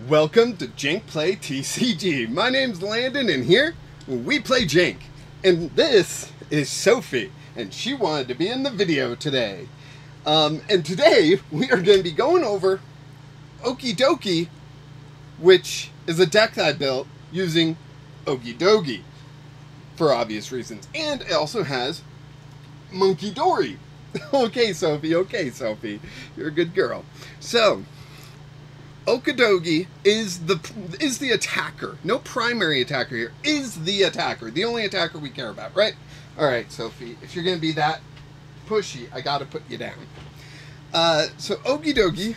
Welcome to Jank Play TCG. My name's Landon, and here we play Jank. And this is Sophie, and she wanted to be in the video today. And today we are going to be going over Okidogi, which is a deck that I built using Okidogi for obvious reasons. And it also has Munkidori. Okay, Sophie, you're a good girl. So Okidogi is the attacker. No primary attacker here. Is the attacker. The only attacker we care about, right? Alright, Sophie, if you're going to be that pushy, I gotta put you down. So Okidogi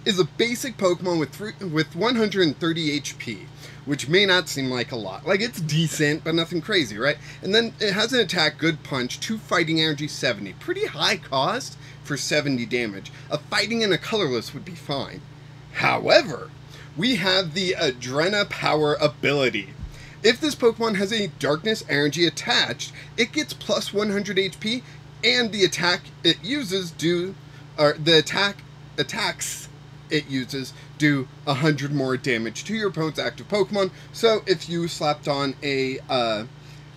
is a basic Pokemon with 130 HP, which may not seem like a lot. Like, it's decent, but nothing crazy, right? And then it has an attack, good punch, 2 fighting energy, 70. Pretty high cost for 70 damage. A fighting and a colorless would be fine. However, we have the Adrena Power ability. If this Pokemon has a Darkness Energy attached, it gets plus 100 HP, and the attack it uses attacks it uses do 100 more damage to your opponent's active Pokemon. So if you slapped on a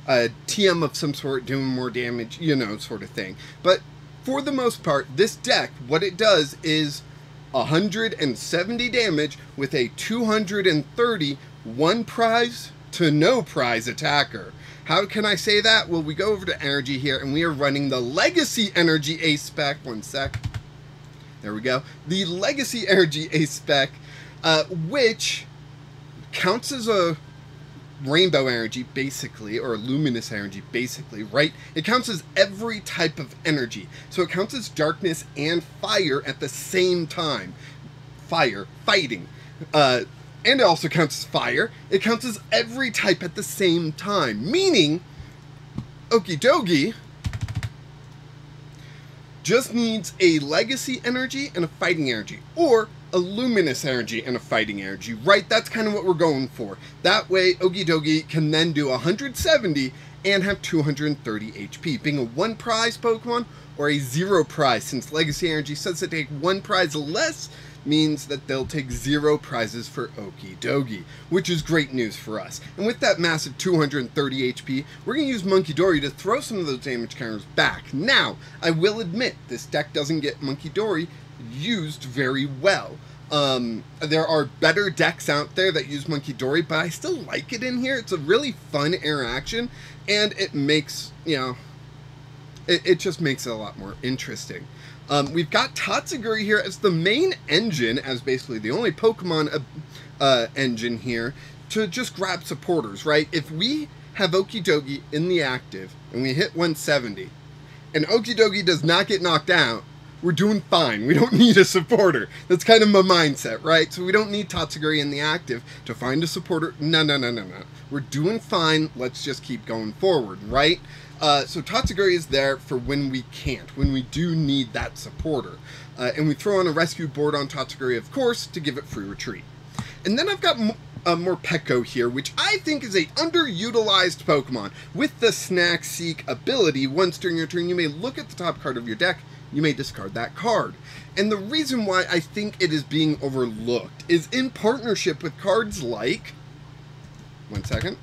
TM of some sort doing more damage, you know, sort of thing. But for the most part, this deck, what it does is 170 damage with a 230 one prize to no prize attacker. How can I say that? Well, we go over to energy here, and we are running the Legacy Energy A spec. One sec. There we go. The Legacy Energy A spec, which counts as a rainbow energy, basically, or Luminous Energy, basically, right? It counts as every type of energy. So it counts as darkness and fire at the same time. Fire, fighting. And it also counts as fire. It counts as every type at the same time. Meaning, Okidogi just needs a Legacy Energy and a Fighting Energy. Or a Luminous Energy and a Fighting Energy, right? That's kind of what we're going for. That way, Okidogi can then do 170 and have 230 HP. Being a 1 prize Pokemon or a 0 prize, since Legacy Energy says to take 1 prize less, means that they'll take 0 prizes for Okidogi, which is great news for us. And with that massive 230 HP, we're going to use Munkidori to throw some of those damage counters back. Now, I will admit, this deck doesn't get Munkidori used very well. There are better decks out there that use Munkidori, but I still like it in here. It's a really fun interaction, and it makes, you know, it just makes it a lot more interesting. We've got Tatsugiri here as the main engine, as basically the only Pokemon engine here, to just grab supporters, right? If we have Okidogi in the active, and we hit 170, and Okidogi does not get knocked out, we're doing fine. We don't need a supporter. That's kind of my mindset, right? So we don't need Tatsugiri in the active to find a supporter. No. We're doing fine. Let's just keep going forward, right? So Tatsugiri is there for when we can't, when we do need that supporter. And we throw on a Rescue Board on Tatsugiri, of course, to give it free retreat. And then I've got Morpeko here, which I think is a underutilized Pokemon. With the Snack Seek ability, once during your turn, you may look at the top card of your deck. You may discard that card. And the reason why I think it is being overlooked is in partnership with cards like, one second,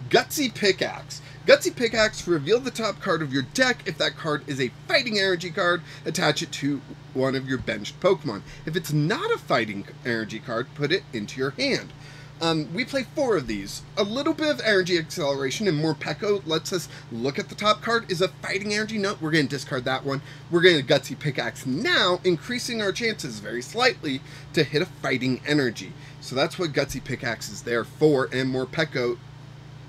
Gutsy Pickaxe. Gutsy Pickaxe, reveal the top card of your deck. If that card is a fighting energy card, attach it to one of your benched Pokemon. If it's not a fighting energy card, put it into your hand. We play 4 of these. A little bit of energy acceleration, and Morpeko lets us look at the top card. Is a fighting energy? No, we're going to discard that one. We're going to Gutsy Pickaxe now, increasing our chances very slightly to hit a fighting energy. So that's what Gutsy Pickaxe is there for, and Morpeko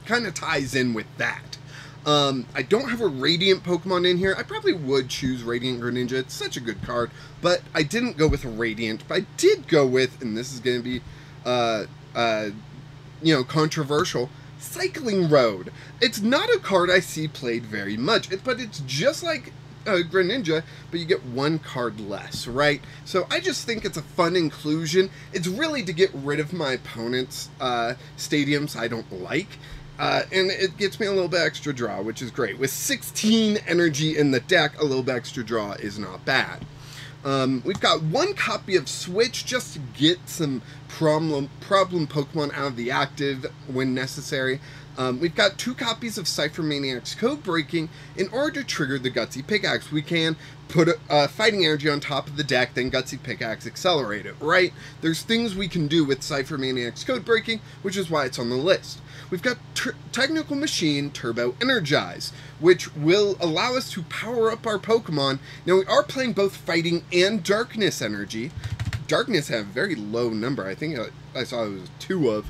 kind of ties in with that. I don't have a Radiant Pokemon in here. I probably would choose Radiant Greninja. It's such a good card, but I didn't go with a Radiant. But I did go with, and this is going to be you know, controversial, Cycling Road. It's not a card I see played very much, but it's just like Greninja, but you get 1 card less, right? So I just think it's a fun inclusion. It's really to get rid of my opponent's stadiums I don't like. And it gets me a little bit extra draw, which is great. With 16 energy in the deck, a little bit extra draw is not bad. We've got one copy of Switch just to get some problem Pokemon out of the active when necessary. We've got 2 copies of Ciphermaniac's Codebreaking. In order to trigger the Gutsy Pickaxe, we can put Fighting Energy on top of the deck, then Gutsy Pickaxe accelerate it, right? There's things we can do with Ciphermaniac's Codebreaking, which is why it's on the list. We've got Technical Machine Turbo Energize, which will allow us to power up our Pokemon. Now, we are playing both Fighting and Darkness Energy. Darkness have a very low number. I think I saw it was 2 of.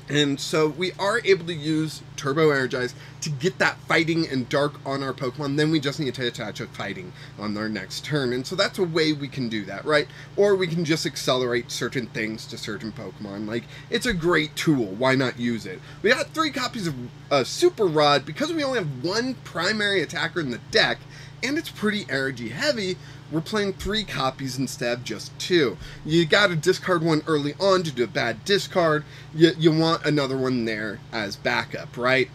And so we are able to use Turbo Energize to get that Fighting and Dark on our Pokemon. Then we just need to attach a Fighting on our next turn. And so that's a way we can do that, right? Or we can just accelerate certain things to certain Pokemon. Like, it's a great tool. Why not use it? We got 3 copies of Super Rod. Because we only have 1 primary attacker in the deck, and it's pretty energy heavy, we're playing 3 copies instead of just 2. You gotta discard one early on to do a bad discard. You want another one there as backup, right?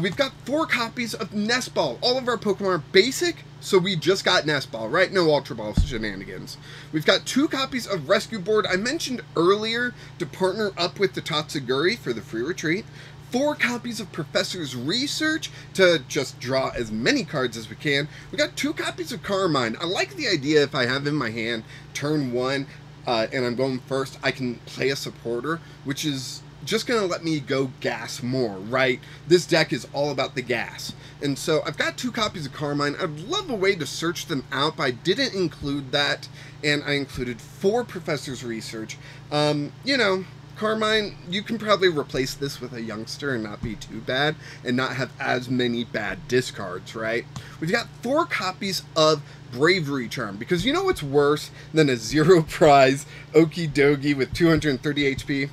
We've got 4 copies of Nest Ball. All of our Pokemon are basic, so we just got Nest Ball, right? No Ultra Ball shenanigans. We've got 2 copies of Rescue Board. I mentioned earlier to partner up with the Tatsugiri for the free retreat. 4 copies of Professor's Research to just draw as many cards as we can. We got 2 copies of Carmine. I like the idea if I have in my hand turn 1 and I'm going first, I can play a supporter, which is just going to let me go gas more, right? This deck is all about the gas. And so I've got 2 copies of Carmine. I'd love a way to search them out, but I didn't include that. And I included 4 Professor's Research. You know, Carmine, you can probably replace this with a youngster and not be too bad and not have as many bad discards, right? We've got 4 copies of Bravery Charm, because you know what's worse than a 0 prize Okidogi with 230 HP?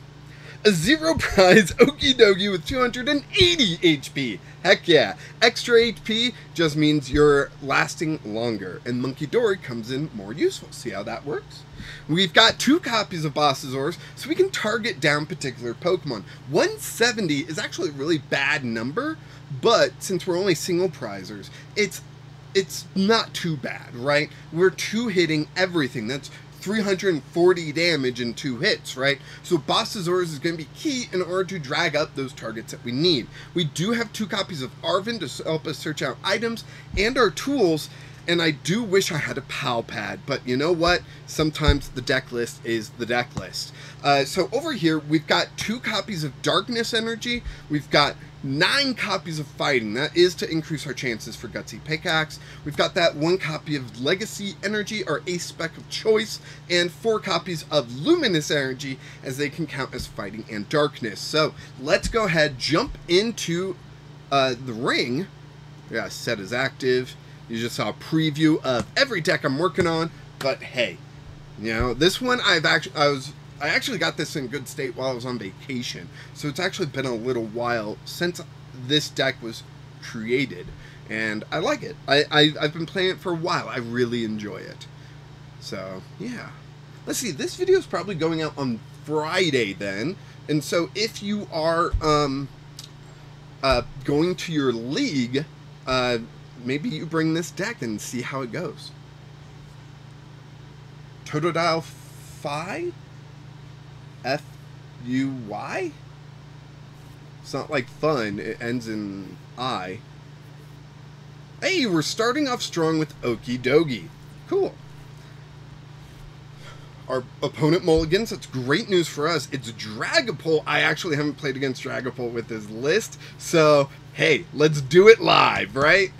A 0 prize Okidogi with 280 HP. Heck yeah. Extra HP just means you're lasting longer, and Munkidori comes in more useful. See how that works? We've got 2 copies of Bossasaurus, so we can target down particular Pokemon. 170 is actually a really bad number, but since we're only single prizers, it's not too bad, right? We're 2-hitting everything. That's 340 damage in 2 hits, right? So Bossasaurus is going to be key in order to drag up those targets that we need. We do have 2 copies of Arven to help us search out items and our tools, and I do wish I had a PAL pad, but you know what? Sometimes the deck list is the deck list. So over here, we've got 2 copies of Darkness Energy. We've got 9 copies of Fighting. That is to increase our chances for Gutsy Pickaxe. We've got that 1 copy of Legacy Energy, our ace spec of choice, and 4 copies of Luminous Energy, as they can count as Fighting and Darkness. So let's go ahead, jump into the ring. Yeah, set is active. You just saw a preview of every deck I'm working on, but hey, you know, this one I actually got this in good state while I was on vacation, so it's actually been a little while since this deck was created, and I like it. I've been playing it for a while. I really enjoy it. So yeah, let's see. This video is probably going out on Friday then, and so if you are going to your league, maybe you bring this deck and see how it goes. Totodile Phi? F-U-Y? It's not like fun. It ends in I. Hey, we're starting off strong with Okidogi. Cool. Our opponent mulligans. That's great news for us. It's Dragapult. I actually haven't played against Dragapult with this list. So, hey, let's do it live, right?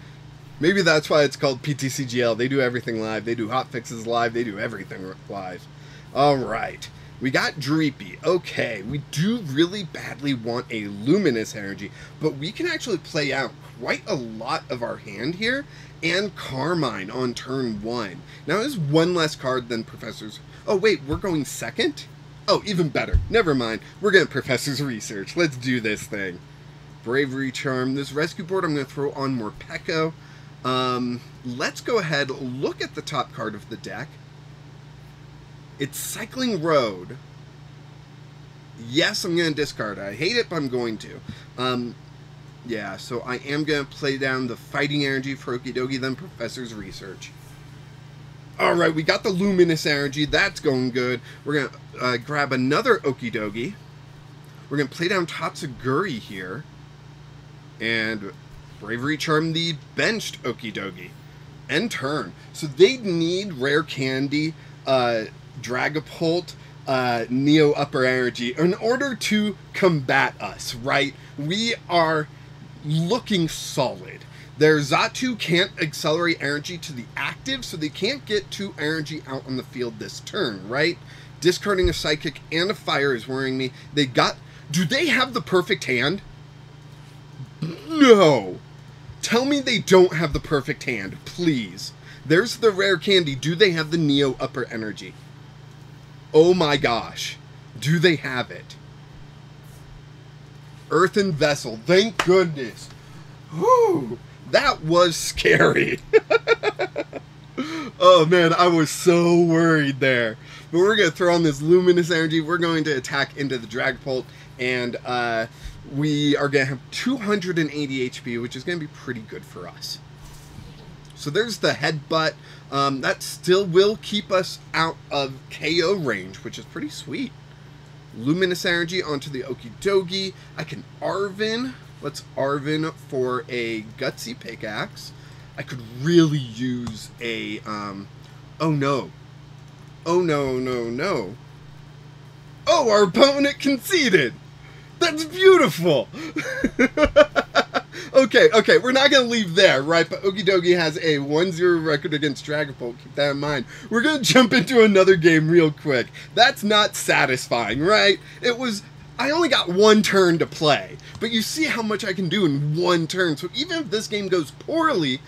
Maybe that's why it's called PTCGL. They do everything live. They do hotfixes live. They do everything live. All right. We got Dreepy. Okay, we do really badly want a Luminous Energy, but we can actually play out quite a lot of our hand here, and Carmine on turn 1. Now, this is 1 less card than Professor's... Oh, wait, we're going second? Oh, even better. Never mind. We're going to Professor's Research. Let's do this thing. Bravery Charm. This Rescue Board I'm going to throw on Morpeko. Let's go ahead, look at the top card of the deck. It's Cycling Road. Yes, I'm going to discard it. I hate it, but I'm going to. Yeah, so I am going to play down the Fighting Energy for Okidogi, then Professor's Research. Alright, we got the Luminous Energy. That's going good. We're going to grab another Okidogi. We're going to play down Tatsugiri here. And Bravery Charm the benched Okidogi. End turn. So they need Rare Candy, Dragapult, Neo Upper Energy in order to combat us, right? We are looking solid. Their Xatu can't accelerate energy to the active, so they can't get 2 energy out on the field this turn, right? Discarding a Psychic and a Fire is worrying me. Do they have the perfect hand? No. Tell me they don't have the perfect hand, please. There's the Rare Candy. Do they have the Neo Upper Energy? Oh my gosh. Do they have it? Earthen Vessel. Thank goodness. Whew. That was scary. Oh man, I was so worried there. But we're going to throw on this Luminous Energy. We're going to attack into the Dragapult. And we are going to have 280 HP, which is going to be pretty good for us. So there's the Headbutt. That still will keep us out of KO range, which is pretty sweet. Luminous Energy onto the Okidogi. I can Arven. Let's Arven for a Gutsy Pickaxe. I could really use a, oh no. Oh no, no, no. Oh, our opponent conceded! That's beautiful! Okay, we're not going to leave there, right? But Okidogi has a 1-0 record against Dragapult. Keep that in mind. We're going to jump into another game real quick. That's not satisfying, right? I only got 1 turn to play. But you see how much I can do in 1 turn. So even if this game goes poorly,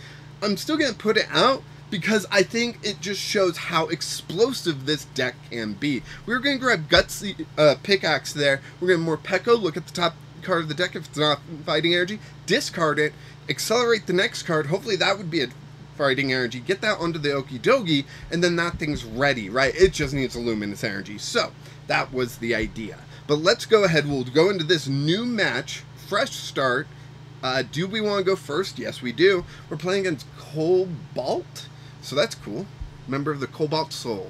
I'm still going to put it out because I think it just shows how explosive this deck can be. We're going to grab Gutsy Pickaxe there. We're going to Morpeko, look at the top card of the deck if it's not fighting energy, discard it, accelerate the next card, hopefully that would be a fighting energy, get that onto the Okidogi, and then that thing's ready, right? It just needs a Luminous Energy. So, that was the idea. But let's go ahead, we'll go into this new match, fresh start. Do we want to go first? Yes, we do. We're playing against Cobalt, so that's cool. Member of the Cobalt Soul.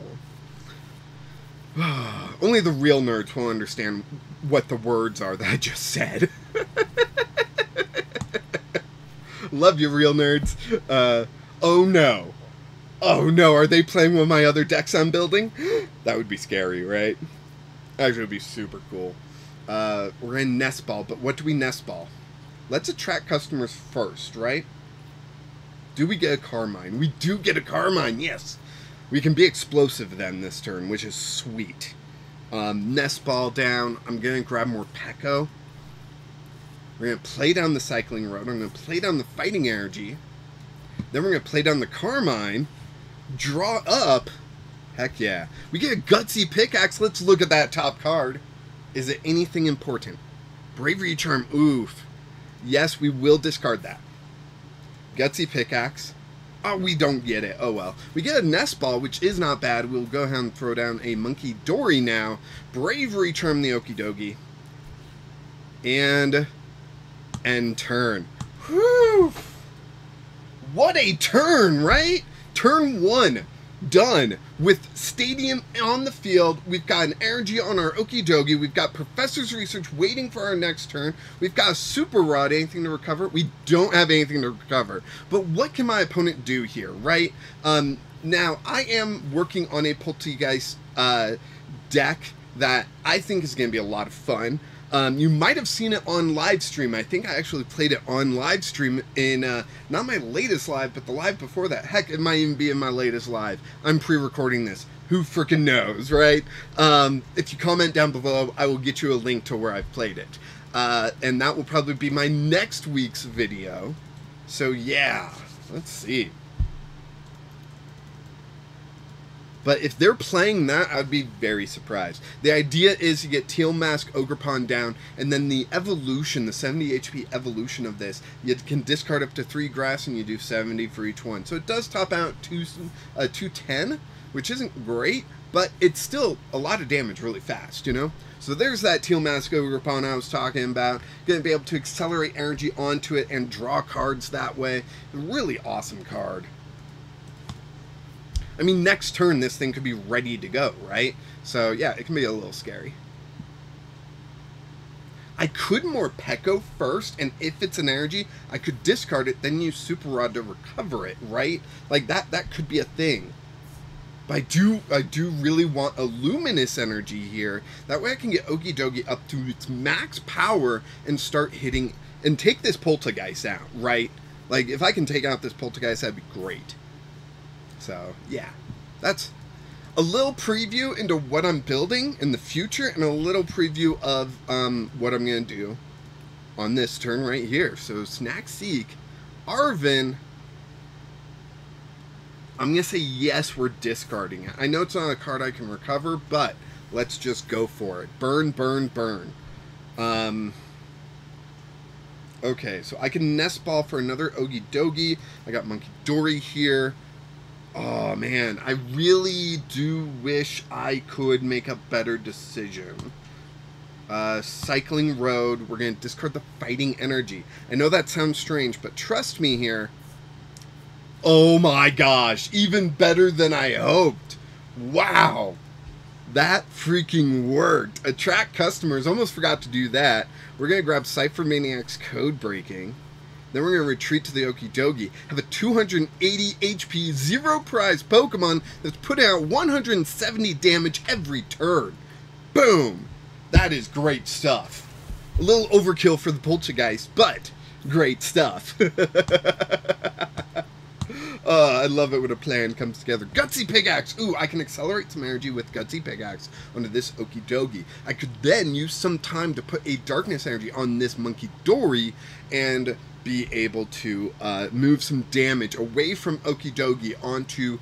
Only the real nerds will understand what the words are that I just said. Love you, real nerds. Oh no. Oh no, are they playing with my other decks I'm building? That would be scary, right? Actually, it would be super cool. We're in Nest Ball, but what do we Nest Ball? Let's attract customers first, right? Do we get a Carmine? We do get a Carmine, yes! We can be explosive then this turn, which is sweet. Nest Ball down. I'm going to grab Morpeko. We're going to play down the Cycling Road. I'm going to play down the Fighting Energy. Then we're going to play down the Carmine. Draw up. Heck yeah. We get a Gutsy Pickaxe. Let's look at that top card. Is it anything important? Bravery Charm. Oof. Yes, we will discard that. Gutsy Pickaxe. Oh, we don't get it. Oh, well. We get a Nest Ball, which is not bad. We'll go ahead and throw down a Munkidori now. Bravery Charm the Okidogi. And end turn. Whew. What a turn, right? Turn 1. Done. With Stadium on the field, we've got an energy on our Okidogi, we've got Professor's Research waiting for our next turn, we've got a Super Rod, anything to recover? We don't have anything to recover. But what can my opponent do here, right? Now, I am working on a Poltergeist deck that I think is going to be a lot of fun. You might have seen it on live stream. I think I actually played it on live stream in, not my latest live, but the live before that. Heck, it might even be in my latest live. I'm pre-recording this. Who freaking knows, right? If you comment down below, I will get you a link to where I've played it. And that will probably be my next week's video. So yeah, let's see. But if they're playing that, I'd be very surprised. The idea is you get Teal Mask, Ogerpon down, and then the evolution, the 70 HP evolution of this, you can discard up to 3 grass and you do 70 for each one. So it does top out 210, which isn't great, but it's still a lot of damage really fast, you know? So there's that Teal Mask Ogerpon I was talking about. Going to be able to accelerate energy onto it and draw cards that way. Really awesome card. I mean, next turn, this thing could be ready to go, right? So, yeah, it can be a little scary. I could Morpeko first, and if it's an energy, I could discard it, then use Super Rod to recover it, right? Like, that could be a thing. But I do really want a Luminous Energy here. That way I can get Okidogi up to its max power and start hitting, and take this Poltergeist out, right? Like, if I can take out this Poltergeist, that'd be great. So, yeah. That's a little preview into what I'm building in the future, and a little preview of what I'm going to do on this turn right here. So, Snack Seek, Arven, I'm going to say yes, we're discarding it. I know it's not a card I can recover, but let's just go for it. Burn, burn, burn. Okay, so I can Nest Ball for another Okidogi. I got Munkidori here. Oh, man, I really do wish I could make a better decision. Cycling Road, we're going to discard the Fighting Energy. I know that sounds strange, but trust me here. Oh my gosh, even better than I hoped. Wow, that freaking worked. Attract customers, almost forgot to do that. We're going to grab Ciphermaniac's Codebreaking. Then we're going to retreat to the Okidogi. Have a 280 HP, 0 prize Pokemon that's putting out 170 damage every turn. Boom! That is great stuff. A little overkill for the Poltergeist, but great stuff. I love it when a plan comes together. Gutsy Pickaxe! Ooh, I can accelerate some energy with Gutsy Pickaxe onto this Okidogi. I could then use some time to put a Darkness Energy on this Munkidori and be able to move some damage away from Okidogi onto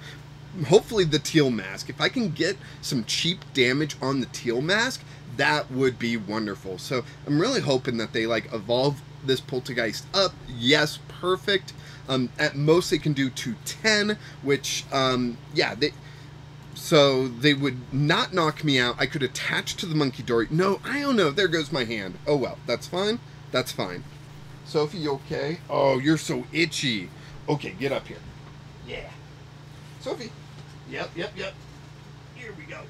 hopefully the Teal Mask. If I can get some cheap damage on the Teal Mask, that would be wonderful. So I'm really hoping that they like evolve this Poltergeist up. Yes, perfect. At most they can do 210, which yeah, so they would not knock me out. I could attach to the Munkidori. No, I don't know. There goes my hand. Oh well, that's fine. That's fine. Sophie, you okay? Oh, you're so itchy. Okay, get up here. Yeah. Sophie. Yep. Here we go.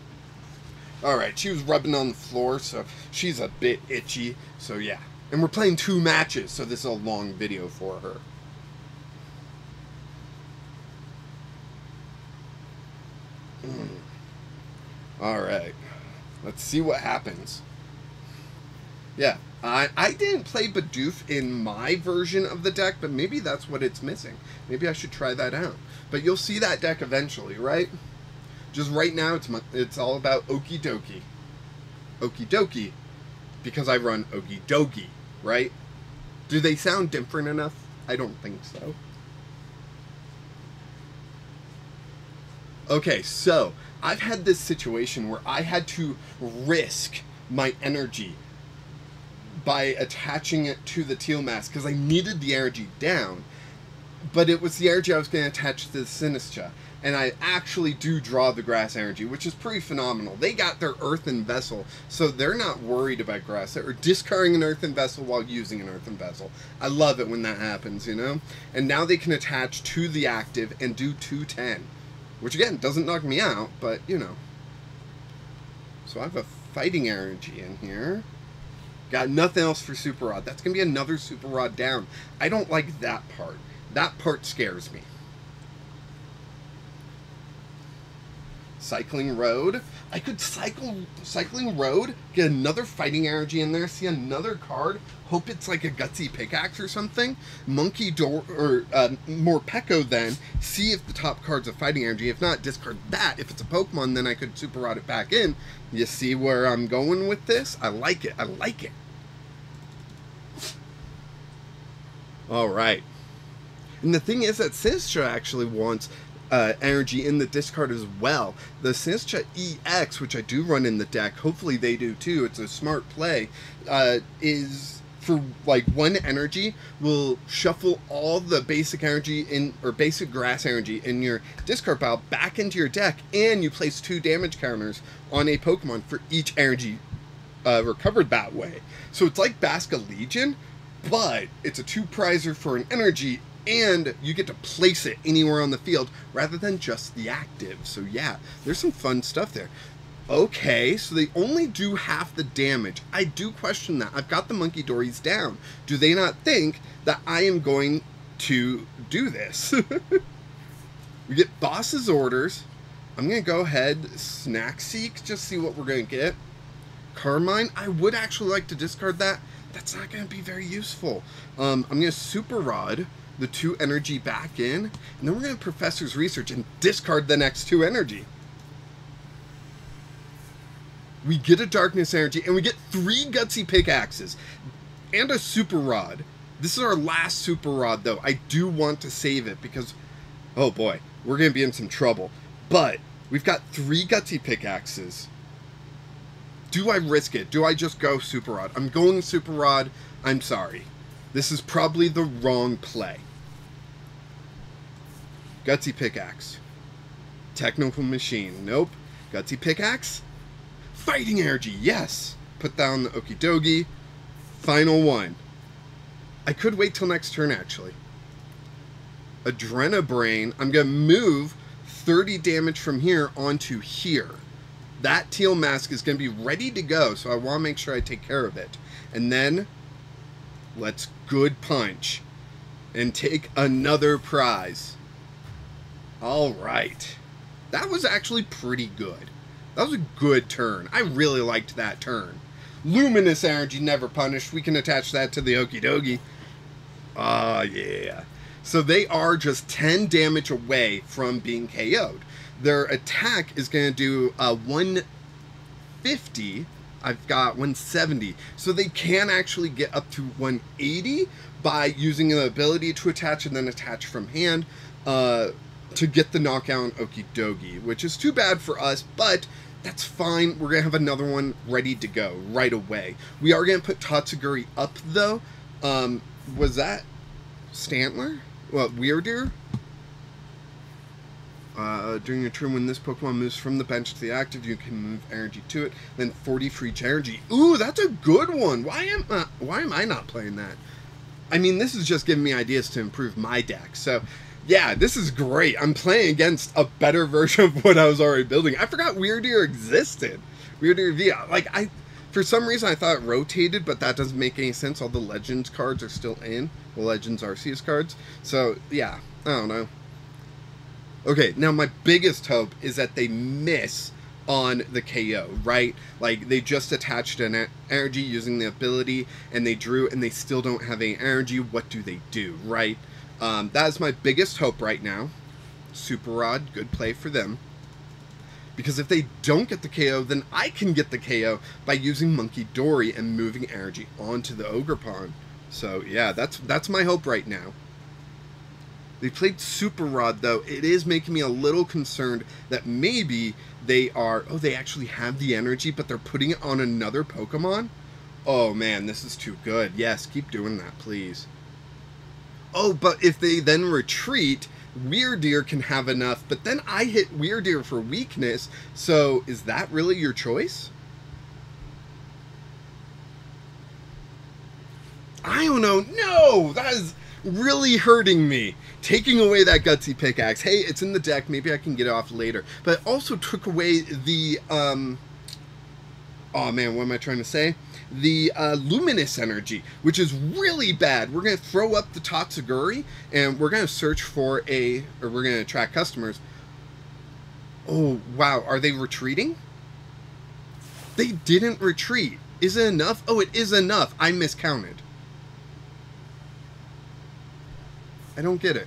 Alright, she was rubbing on the floor, so she's a bit itchy. So yeah. And we're playing 2 matches, so this is a long video for her. Alright. Let's see what happens. Yeah. I didn't play Bidoof in my version of the deck, but maybe that's what it's missing. Maybe I should try that out. But you'll see that deck eventually, right? Just right now, it's all about Okidogi. Okidogi. Because I run Okidogi, right? Do they sound different enough? I don't think so. Okay, so I've had this situation where I had to risk my energy by attaching it to the Teal Mask because I needed the energy down, but it was the energy I was going to attach to the Sinistra, and I actually do draw the Grass Energy, which is pretty phenomenal. They got their Earthen Vessel, so they're not worried about Grass or discarding an Earthen Vessel while using an Earthen Vessel. I love it when that happens, you know? And now they can attach to the active and do 210, which again doesn't knock me out, but you know. So I have a Fighting Energy in here. Got nothing else for Super Rod. That's going to be another Super Rod down. I don't like that part. That part scares me. Cycling Road. I could Cycling Road, get another Fighting Energy in there, see another card, hope it's like a Gutsy Pickaxe or something. Munkidori, or Morpeko then, see if the top card's a Fighting Energy. If not, discard that. If it's a Pokemon, then I could Super Rod it back in. You see where I'm going with this? I like it. I like it. Alright. And the thing is that Sinistra actually wants energy in the discard as well. The Sinistra EX, which I do run in the deck, hopefully they do too, it's a smart play, is for like 1 energy, will shuffle all the basic energy in, or basic grass energy in your discard pile back into your deck, and you place 2 damage counters on a Pokemon for each energy recovered that way. So it's like Basca Legion, but it's a 2 prizer for an energy and you get to place it anywhere on the field rather than just the active. So yeah, there's some fun stuff there. Okay, so they only do half the damage. I do question that. I've got the Munkidoris down. Do they not think that I am going to do this? We get Boss's Orders. I'm going to go ahead, Snack Seek, just see what we're going to get. Carmine, I would actually like to discard that. That's not going to be very useful. I'm going to Super Rod the 2 energy back in, and then we're going to Professor's Research and discard the next 2 energy. We get a Darkness Energy, and we get 3 Gutsy Pickaxes and a Super Rod. This is our last Super Rod, though. I do want to save it because, oh boy, we're going to be in some trouble. But we've got 3 Gutsy Pickaxes. Do I risk it? Do I just go Super Rod? I'm going Super Rod. I'm sorry. This is probably the wrong play. Gutsy Pickaxe. Technical Machine. Nope. Gutsy Pickaxe. Fighting Energy. Yes. Put down the Okidogi. Final one. I could wait till next turn, actually. Adrenabrain. I'm going to move 30 damage from here onto here. That teal mask is going to be ready to go, so I want to make sure I take care of it. And then, let's good punch and take another prize. All right. That was actually pretty good. That was a good turn. I really liked that turn. Luminous Energy never punished. We can attach that to the Okidogi. Ah, yeah. So they are just 10 damage away from being KO'd. Their attack is going to do 150. I've got 170. So they can actually get up to 180 by using the ability to attach and then attach from hand to get the knockout on Okidogi, which is too bad for us, but that's fine. We're going to have another one ready to go right away. We are going to put Tatsugiri up, though. Was that Stantler? What, Weirdeer? During your turn, when this Pokemon moves from the bench to the active, you can move energy to it. Then 40 free energy. Ooh, that's a good one. Why am I not playing that? I mean, this is just giving me ideas to improve my deck. So, yeah, this is great. I'm playing against a better version of what I was already building. I forgot Weirdeer existed. Weirdeer V. For some reason, I thought it rotated, but that doesn't make any sense. All the Legends cards are still in. The Legends Arceus cards. So, yeah, I don't know. Okay, now my biggest hope is that they miss on the KO, right? Like, they just attached an energy using the ability, and they drew, and they still don't have any energy. What do they do, right? That is my biggest hope right now. Super Rod, good play for them. Because if they don't get the KO, then I can get the KO by using Munkidori and moving energy onto the Ogerpon. So, yeah, that's my hope right now. They played Super Rod, though. It is making me a little concerned that maybe they are... Oh, they actually have the energy, but they're putting it on another Pokemon? Oh, man, this is too good. Yes, keep doing that, please. Oh, but if they then retreat, Weirdeer can have enough, but then I hit Weirdeer for weakness, so is that really your choice? I don't know. No! That is really hurting me. Taking away that Gutsy Pickaxe. Hey, it's in the deck. Maybe I can get it off later. But it also took away the, oh man, what am I trying to say? The Luminous Energy, which is really bad. We're going to throw up the Tatsugiri, and we're going to search for we're going to attract customers. Oh, wow. Are they retreating? They didn't retreat. Is it enough? Oh, it is enough. I miscounted. I don't get it.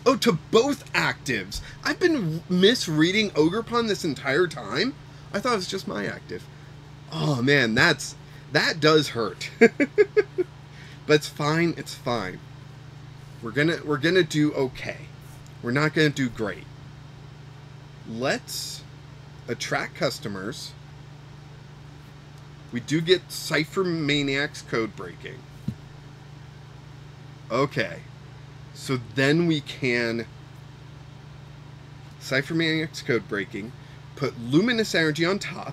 Oh, to both actives. I've been misreading Ogerpon this entire time. I thought it was just my active. Oh man, that does hurt. But it's fine. It's fine. We're gonna do okay. We're not gonna do great. Let's attract customers. We do get Ciphermaniac's Codebreaking. Okay. So then we can Ciphermaniac's Codebreaking, put Luminous Energy on top,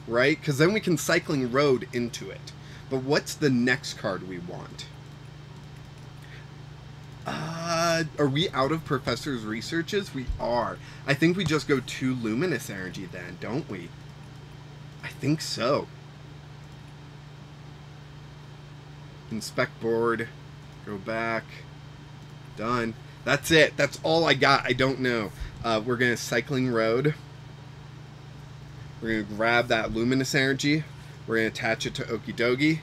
right? Because then we can Cycling Road into it. But what's the next card we want? are we out of Professor's researches? We are. I think we just go to Luminous Energy then, don't we? I think so. Inspect board. Go back. Done. That's it. That's all I got. I don't know. We're going to Cycling Road. We're going to grab that Luminous Energy. We're going to attach it to Okidogi.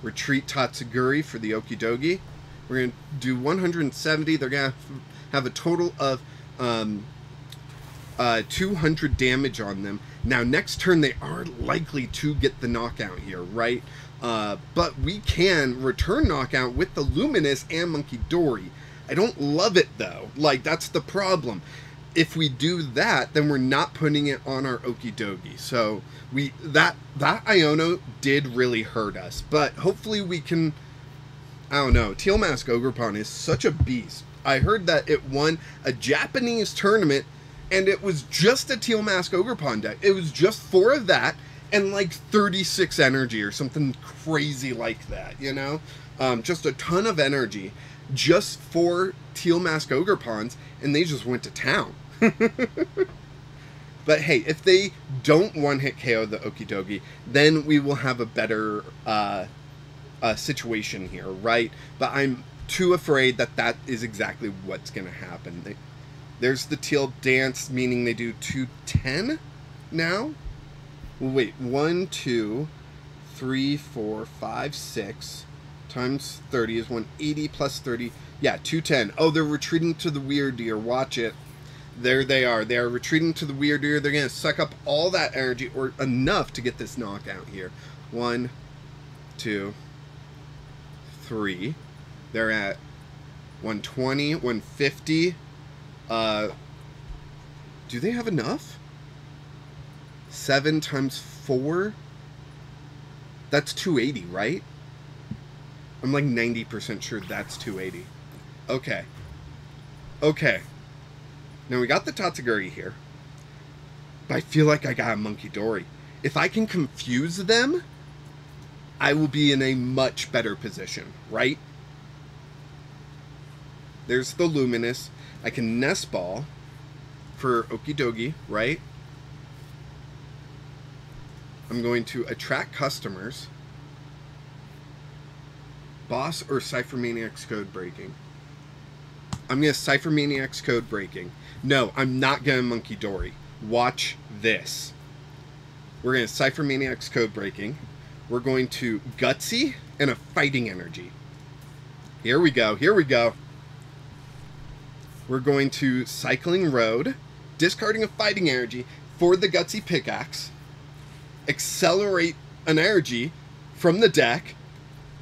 Retreat Tatsugiri for the Okidogi. We're going to do 170. They're going to have a total of 200 damage on them. Now, next turn, they are likely to get the knockout here, right? But we can return knockout with the Luminous and Munkidori. I don't love it, though. Like, that's the problem. If we do that, then we're not putting it on our Okidogi. So that Iono did really hurt us. But hopefully we can... I don't know. Teal Mask Ogerpon is such a beast. I heard that it won a Japanese tournament, and it was just a Teal Mask Ogerpon deck. It was just 4 of that, and like 36 energy or something crazy like that, you know? Just a ton of energy, just 4 Teal Mask Ogerpons, and they just went to town. But hey, if they don't one-hit KO the Okidogi, then we will have a better situation here, right? But I'm too afraid that that is exactly what's going to happen. There's the Teal Dance, meaning they do 210 now? Well, wait, 1, 2, 3, 4, 5, 6 times 30 is 180 plus 30. Yeah, 210. Oh, they're retreating to the Weird Deer. Watch it. There they are. They are retreating to the Weird Deer. They're going to suck up all that energy, or enough to get this knockout here. 1, 2, 3. They're at 120, 150. Do they have enough? 7 times 4? That's 280, right? I'm like 90% sure that's 280. Okay. Okay. Now we got the Tatsugiri here. But I feel like I got a Munkidori. If I can confuse them, I will be in a much better position, right? There's the Luminous. I can Nest Ball for Okidogi, right? I'm going to attract customers. Boss or Ciphermaniac's Codebreaking? I'm going to Ciphermaniac's Codebreaking. No, I'm not going to Munkidori. Watch this. We're going to Ciphermaniac's Codebreaking. We're going to Gutsy and a Fighting Energy. Here we go. Here we go. We're going to Cycling Road, discarding a Fighting Energy for the Gutsy Pickaxe, accelerate an energy from the deck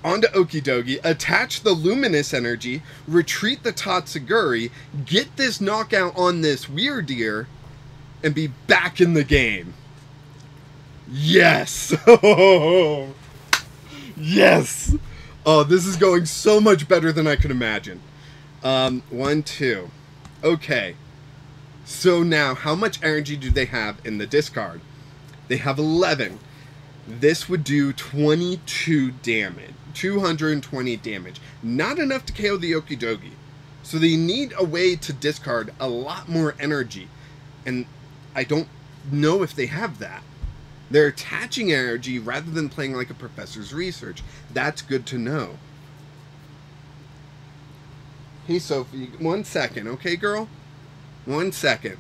onto Okidogi, attach the Luminous Energy, retreat the Tatsugiri, get this knockout on this Weird Deer, and be back in the game. Yes! Oh, yes! Oh, this is going so much better than I could imagine. 1, 2. Okay. So now, how much energy do they have in the discard? They have 11. This would do 22 damage. 220 damage. Not enough to KO the Okidogi. So they need a way to discard a lot more energy. And I don't know if they have that. They're attaching energy rather than playing like a Professor's Research. That's good to know. Hey, Sophie, 1 second, okay, girl? 1 second.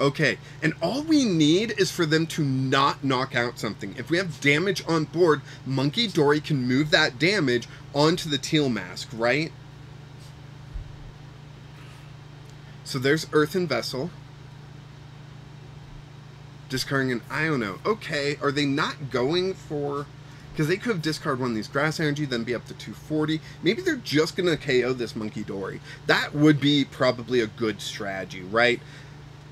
Okay, and all we need is for them to not knock out something. If we have damage on board, Munkidori can move that damage onto the Teal Mask, right? So there's Earthen Vessel. Discarding an Iono. Okay, are they not going for... Because they could have discarded one of these Grass Energy, then be up to 240. Maybe they're just going to KO this Munkidori. That would be probably a good strategy, right?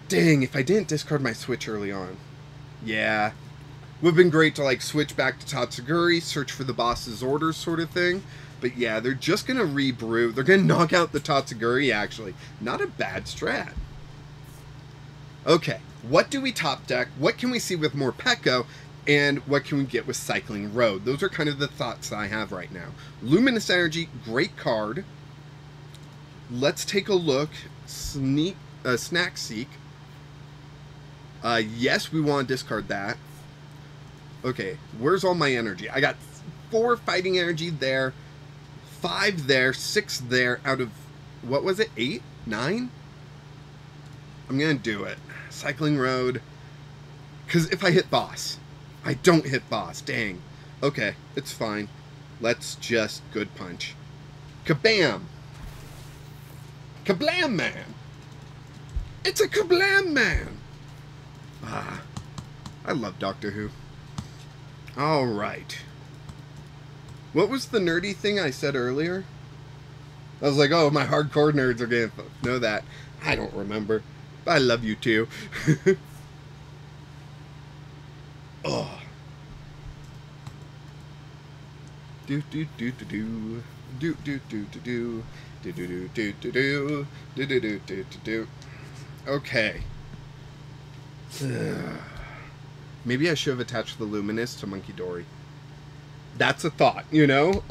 Dang, if I didn't discard my Switch early on. Yeah. Would have been great to, like, switch back to Tatsugiri, search for the boss's orders sort of thing. But yeah, they're just going to rebrew. They're going to knock out the Tatsugiri, actually. Not a bad strat. Okay, what do we top deck? What can we see with Morpeko? And what can we get with Cycling Road? Those are kind of the thoughts that I have right now. Luminous Energy, great card. Let's take a look. Snack Seek. Yes, we want to discard that. Okay, where's all my energy? I got 4 fighting energy there, 5 there, 6 there out of, what was it, 8? 9? I'm going to do it. Cycling Road. Because if I hit boss, I don't hit boss. Dang. Okay, it's fine. Let's just good punch. Kabam! Kablam Man! It's a Kablam Man! Ah, I love Doctor Who. Alright. What was the nerdy thing I said earlier? I was like, oh, my hardcore nerds are going to know that. I don't remember. But I love you too. Oh. Do do do do do do do do do do do do do do do do do do do do. Okay. Maybe I should have attached the Luminous to Munkidori. That's a thought, you know?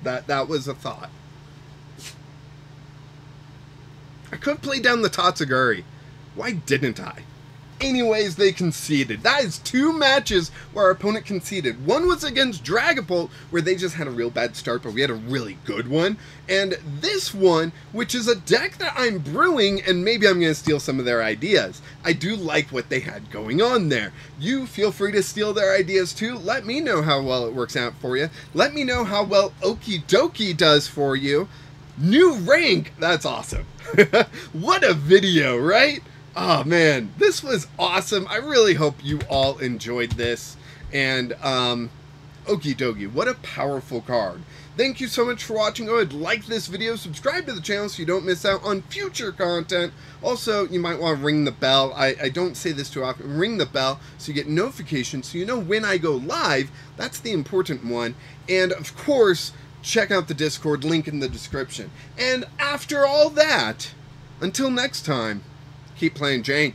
That was a thought. I could play down the Tatsugiri. Why didn't I? Anyways, they conceded. That is 2 matches where our opponent conceded. One was against Dragapult, where they just had a real bad start, but we had a really good one. And this one, which is a deck that I'm brewing, and maybe I'm going to steal some of their ideas. I do like what they had going on there. You feel free to steal their ideas too. Let me know how well it works out for you. Let me know how well Okidogi does for you. New rank! That's awesome. What a video, right? Oh man, this was awesome. I really hope you all enjoyed this. And Okidogi, what a powerful card. Thank you so much for watching. Go ahead, like this video, subscribe to the channel so you don't miss out on future content. Also, you might want to ring the bell. I don't say this too often. Ring the bell so you get notifications so you know when I go live. That's the important one. And of course, check out the Discord, link in the description. And after all that, until next time, keep playing Jank.